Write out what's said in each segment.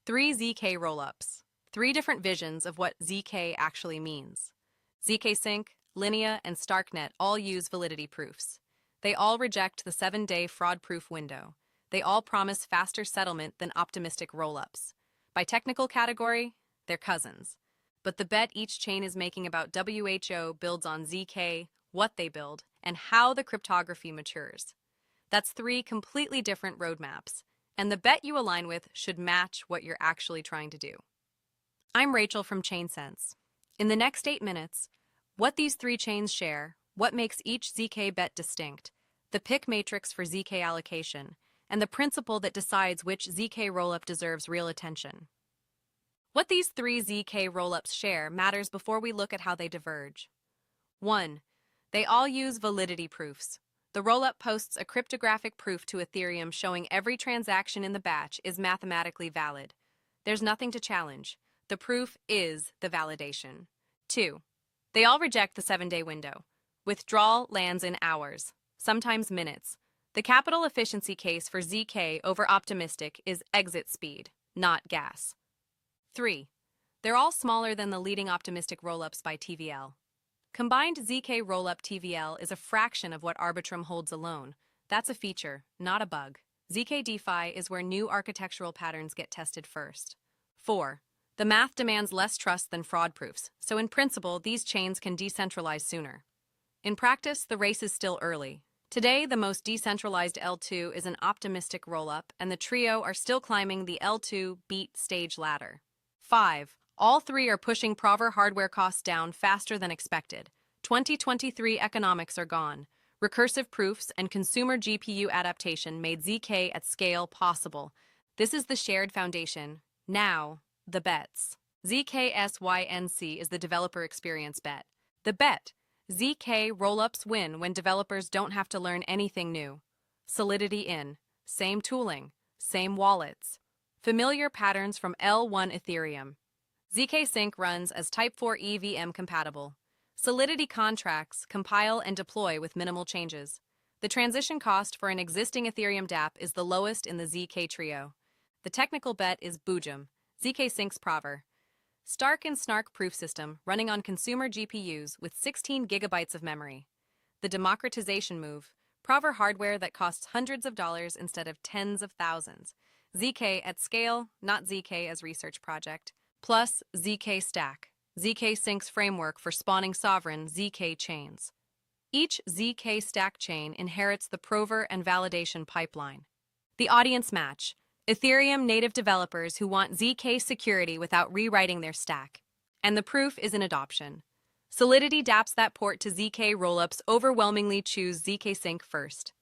Three zk rollups. Three different visions of what zk actually means. zkSync, Linea, and Starknet all use validity proofs. They all reject the 7-day fraud-proof window. They all promise faster settlement than optimistic rollups. By technical category, they're cousins. But the bet each chain is making about WHO builds on zk, what they build, and how the cryptography matures. That's three completely different roadmaps, and the bet you align with should match what you're actually trying to do. I'm Rachel from ChainSense. In the next 8 minutes, what these three chains share, what makes each zk bet distinct, the pick matrix for zk allocation, and the principle that decides which zk rollup deserves real attention. What these three zk rollups share matters before we look at how they diverge. 1. They all use validity proofs. The rollup posts a cryptographic proof to Ethereum showing every transaction in the batch is mathematically valid. There's nothing to challenge. The proof is the validation. 2. They all reject the 7-day window. Withdrawal lands in hours, sometimes minutes. The capital efficiency case for zk over optimistic is exit speed, not gas. 3. They're all smaller than the leading optimistic rollups by TVL. Combined zk rollup TVL is a fraction of what Arbitrum holds alone. That's a feature, not a bug. zk DeFi is where new architectural patterns get tested first. 4. The math demands less trust than fraud proofs, so in principle, these chains can decentralize sooner. In practice, the race is still early. Today, the most decentralized L2 is an optimistic rollup, and the trio are still climbing the L2 beat stage ladder. 5. All three are pushing prover hardware costs down faster than expected. 2023 economics are gone. Recursive proofs and consumer GPU adaptation made zk at scale possible. This is the shared foundation. Now, the bets. zkSync is the developer experience bet. The bet. zk rollups win when developers don't have to learn anything new. Solidity in. Same tooling. Same wallets. Familiar patterns from L1 Ethereum. zkSync runs as Type 4 EVM-compatible. Solidity contracts compile and deploy with minimal changes. The transition cost for an existing Ethereum dApp is the lowest in the zk trio. The technical bet is Boojum, zkSync's prover. STARK-in-SNARK proof system running on consumer GPUs with 16 gigabytes of memory. The democratization move, prover hardware that costs hundreds of dollars instead of tens of thousands. zk at scale, not zk as research project. Plus zk stack, zkSync's framework for spawning sovereign zk chains. Each zk stack chain inherits the prover and validation pipeline. The audience match. Ethereum native developers who want zk security without rewriting their stack. And the proof is in adoption. Solidity dApps that port to zk rollups overwhelmingly choose zkSync first.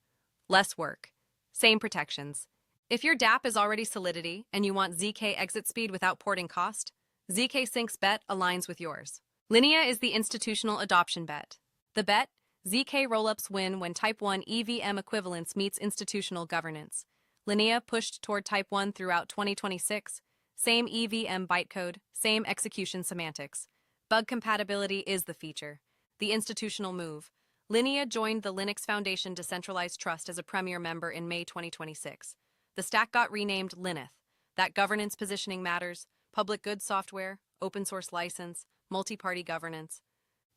Less work. Same protections. If your dApp is already Solidity and you want zk exit speed without porting cost, zkSync's bet aligns with yours. Linea is the institutional adoption bet. The bet, zk rollups win when Type 1 EVM equivalence meets institutional governance. Linea pushed toward Type 1 throughout 2026. Same EVM bytecode, same execution semantics. Bug compatibility is the feature. The institutional move. Linea joined the Linux Foundation Decentralized Trust as a premier member in May 2026. The stack got renamed Lineth. That governance positioning matters. Public goods software, open source license, multi-party governance.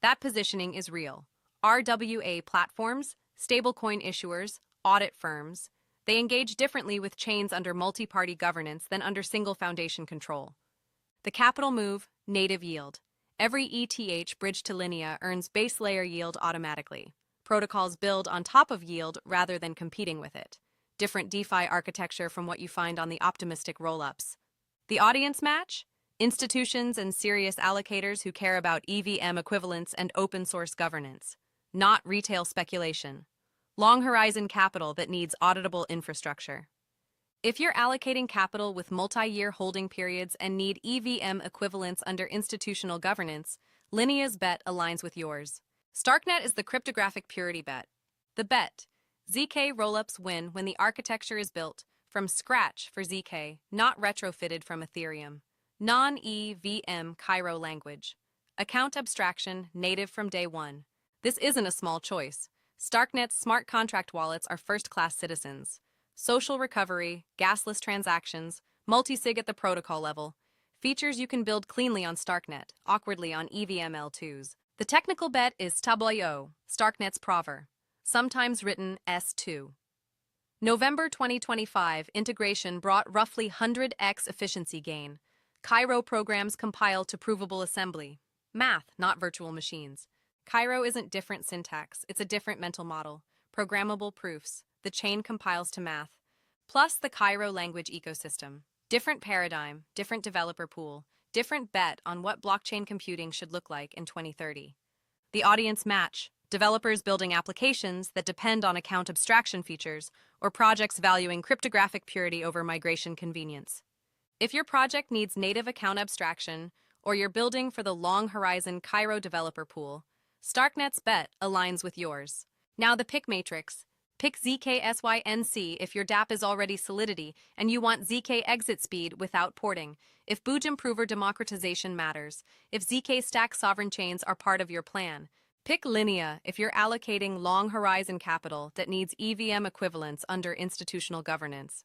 That positioning is real. RWA platforms, stablecoin issuers, audit firms, they engage differently with chains under multi-party governance than under single foundation control. The capital move, native yield. Every ETH bridged to Linea earns base layer yield automatically. Protocols build on top of yield rather than competing with it. Different DeFi architecture from what you find on the optimistic rollups. The audience match? Institutions and serious allocators who care about EVM equivalence and open source governance. Not retail speculation. Long horizon capital that needs auditable infrastructure. If you're allocating capital with multi-year holding periods and need EVM equivalence under institutional governance, Linea's bet aligns with yours. Starknet is the cryptographic purity bet. The bet. zk rollups win when the architecture is built from scratch for zk, not retrofitted from Ethereum. Non-EVM Cairo language. Account abstraction native from day one. This isn't a small choice. Starknet's smart contract wallets are first-class citizens. Social recovery, gasless transactions, multi-sig at the protocol level. Features you can build cleanly on Starknet, awkwardly on EVM-L2s. The technical bet is Stwo, Starknet's prover, sometimes written S2. November 2025 integration brought roughly 100x efficiency gain. Cairo programs compile to provable assembly. Math, not virtual machines. Cairo isn't different syntax, it's a different mental model. Programmable proofs. The chain compiles to math. Plus the Cairo language ecosystem. Different paradigm, different developer pool, different bet on what blockchain computing should look like in 2030. The audience match. Developers building applications that depend on account abstraction features, or projects valuing cryptographic purity over migration convenience. If your project needs native account abstraction, or you're building for the long-horizon Cairo developer pool, Starknet's bet aligns with yours. Now the pick matrix. Pick zkSync if your dApp is already Solidity and you want zk exit speed without porting, if Boojum prover democratization matters, if zk stack sovereign chains are part of your plan. Pick Linea if you're allocating long-horizon capital that needs EVM equivalents under institutional governance.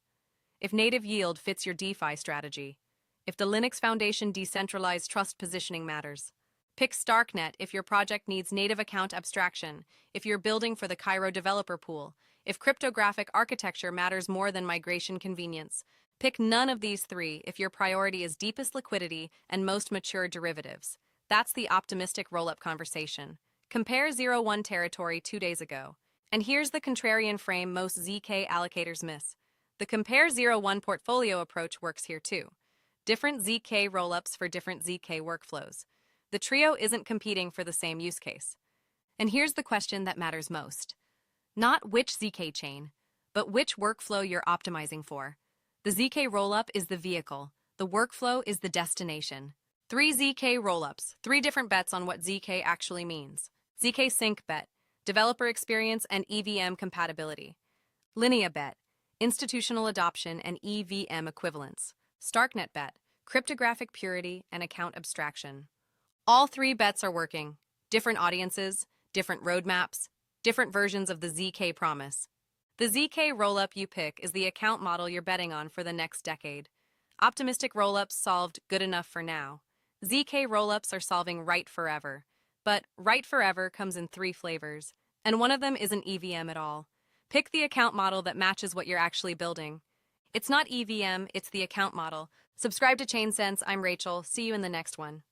If native yield fits your DeFi strategy. If the Linux Foundation decentralized trust positioning matters. Pick Starknet if your project needs native account abstraction, if you're building for the Cairo developer pool, if cryptographic architecture matters more than migration convenience. Pick none of these three if your priority is deepest liquidity and most mature derivatives. That's the optimistic rollup conversation. Compare 0-1 territory 2 days ago. And here's the contrarian frame most zk allocators miss. The compare 0-1 portfolio approach works here too. Different zk rollups for different zk workflows. The trio isn't competing for the same use case. And here's the question that matters most. Not which zk chain, but which workflow you're optimizing for. The zk rollup is the vehicle. The workflow is the destination. 3 zk rollups, 3 different bets on what zk actually means. zkSync bet, developer experience and EVM compatibility. Linea bet, institutional adoption and EVM equivalence. Starknet bet, cryptographic purity and account abstraction. All 3 bets are working. Different audiences, different roadmaps, different versions of the zk promise. The zk rollup you pick is the account model you're betting on for the next decade. Optimistic rollups solved good enough for now. zk rollups are solving right forever. But right forever comes in 3 flavors, and one of them isn't EVM at all. Pick the account model that matches what you're actually building. It's not EVM, it's the account model. Subscribe to ChainSense. I'm Rachel. See you in the next one.